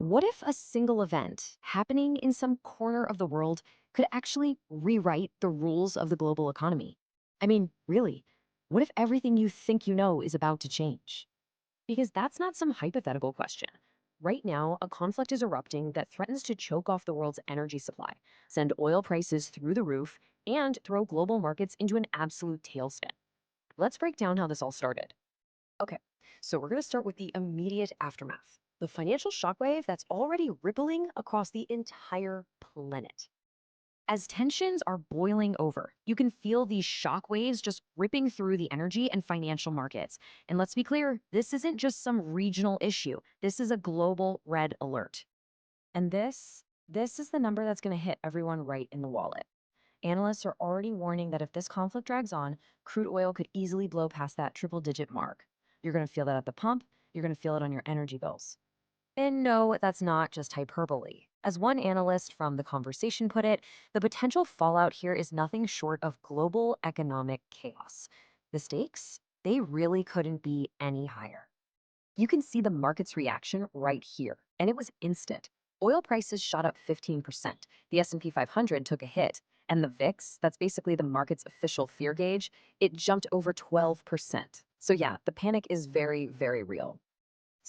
What if a single event happening in some corner of the world could actually rewrite the rules of the global economy? I mean, really, what if everything you think you know is about to change? Because that's not some hypothetical question. Right now, a conflict is erupting that threatens to choke off the world's energy supply, send oil prices through the roof, and throw global markets into an absolute tailspin. Let's break down how this all started. Okay, so we're going to start with the immediate aftermath, the financial shockwave that's already rippling across the entire planet. As tensions are boiling over, you can feel these shockwaves just ripping through the energy and financial markets. And let's be clear, this isn't just some regional issue. This is a global red alert. And this is the number that's going to hit everyone right in the wallet. Analysts are already warning that if this conflict drags on, crude oil could easily blow past that triple-digit mark. You're going to feel that at the pump, you're going to feel it on your energy bills. And no, that's not just hyperbole. As one analyst from The Conversation put it, the potential fallout here is nothing short of global economic chaos. The stakes? They really couldn't be any higher. You can see the market's reaction right here, and it was instant. Oil prices shot up 15%. The S&P 500 took a hit, and the VIX, that's basically the market's official fear gauge, it jumped over 12%. So yeah, the panic is very, very real.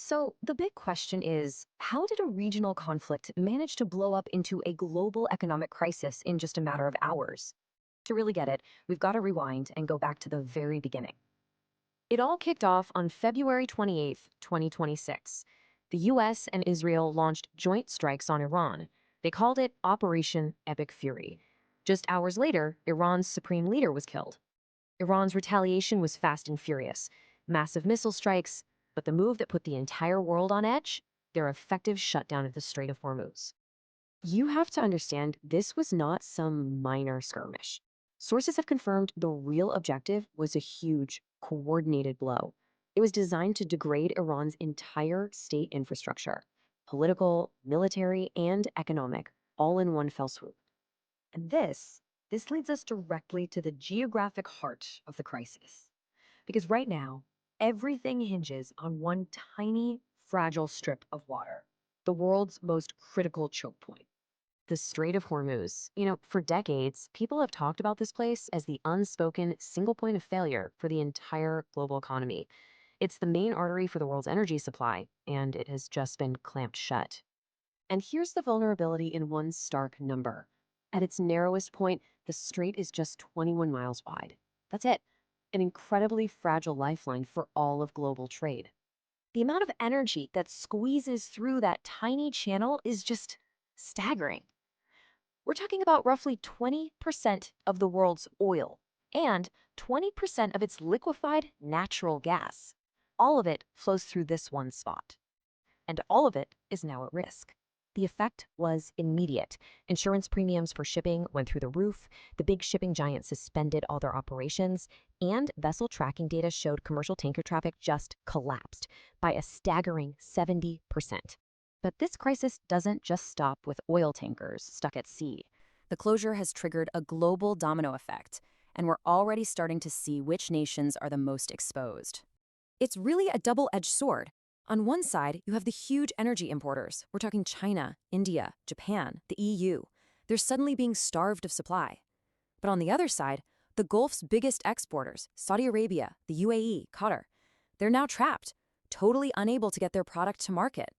So the big question is, how did a regional conflict manage to blow up into a global economic crisis in just a matter of hours? To really get it, we've got to rewind and go back to the very beginning. It all kicked off on February 28th, 2026. The US and Israel launched joint strikes on Iran. They called it Operation Epic Fury. Just hours later, Iran's supreme leader was killed. Iran's retaliation was fast and furious. Massive missile strikes, but the move that put the entire world on edge? Their effective shutdown of the Strait of Hormuz. You have to understand, this was not some minor skirmish. Sources have confirmed the real objective was a huge, coordinated blow. It was designed to degrade Iran's entire state infrastructure, political, military, and economic, all in one fell swoop. And this leads us directly to the geographic heart of the crisis. Because right now, everything hinges on one tiny, fragile strip of water, the world's most critical choke point. The Strait of Hormuz. For decades, people have talked about this place as the unspoken single point of failure for the entire global economy. It's the main artery for the world's energy supply, and it has just been clamped shut. And here's the vulnerability in one stark number. At its narrowest point, the strait is just 21 miles wide. That's it. An incredibly fragile lifeline for all of global trade. The amount of energy that squeezes through that tiny channel is just staggering. We're talking about roughly 20% of the world's oil and 20% of its liquefied natural gas. All of it flows through this one spot. And all of it is now at risk. The effect was immediate. Insurance premiums for shipping went through the roof, the big shipping giants suspended all their operations, and vessel tracking data showed commercial tanker traffic just collapsed by a staggering 70%. But this crisis doesn't just stop with oil tankers stuck at sea. The closure has triggered a global domino effect, and we're already starting to see which nations are the most exposed. It's really a double-edged sword. On one side, you have the huge energy importers. We're talking China, India, Japan, the EU. They're suddenly being starved of supply. But on the other side, the Gulf's biggest exporters, Saudi Arabia, the UAE, Qatar, they're now trapped, totally unable to get their product to market.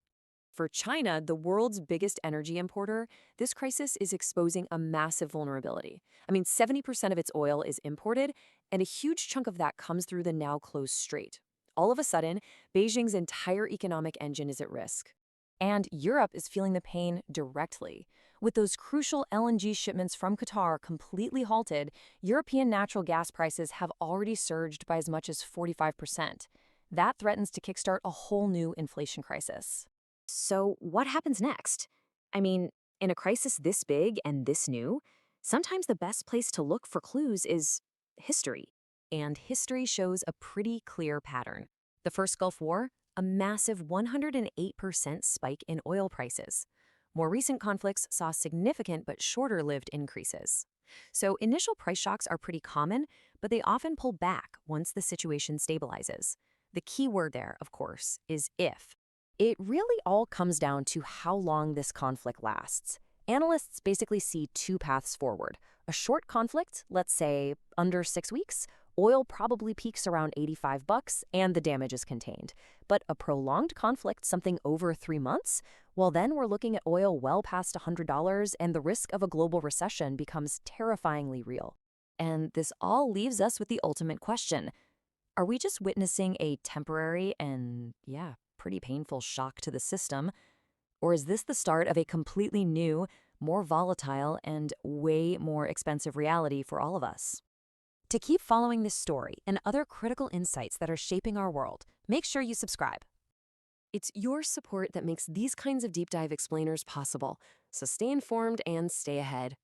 For China, the world's biggest energy importer, this crisis is exposing a massive vulnerability. 70% of its oil is imported, and a huge chunk of that comes through the now closed strait. All of a sudden, Beijing's entire economic engine is at risk. And Europe is feeling the pain directly. With those crucial LNG shipments from Qatar completely halted, European natural gas prices have already surged by as much as 45%. That threatens to kickstart a whole new inflation crisis. So what happens next? In a crisis this big and this new, sometimes the best place to look for clues is history. And history shows a pretty clear pattern. The first Gulf War, a massive 108% spike in oil prices. More recent conflicts saw significant but shorter-lived increases. So initial price shocks are pretty common, but they often pull back once the situation stabilizes. The key word there, of course, is if. It really all comes down to how long this conflict lasts. Analysts basically see two paths forward. A short conflict, let's say under 6 weeks, oil probably peaks around $85 and the damage is contained. But a prolonged conflict, something over 3 months, well, then we're looking at oil well past $100 and the risk of a global recession becomes terrifyingly real. And this all leaves us with the ultimate question. Are we just witnessing a temporary and, yeah, pretty painful shock to the system? Or is this the start of a completely new, more volatile, and way more expensive reality for all of us? To keep following this story and other critical insights that are shaping our world, make sure you subscribe. It's your support that makes these kinds of deep dive explainers possible, so stay informed and stay ahead.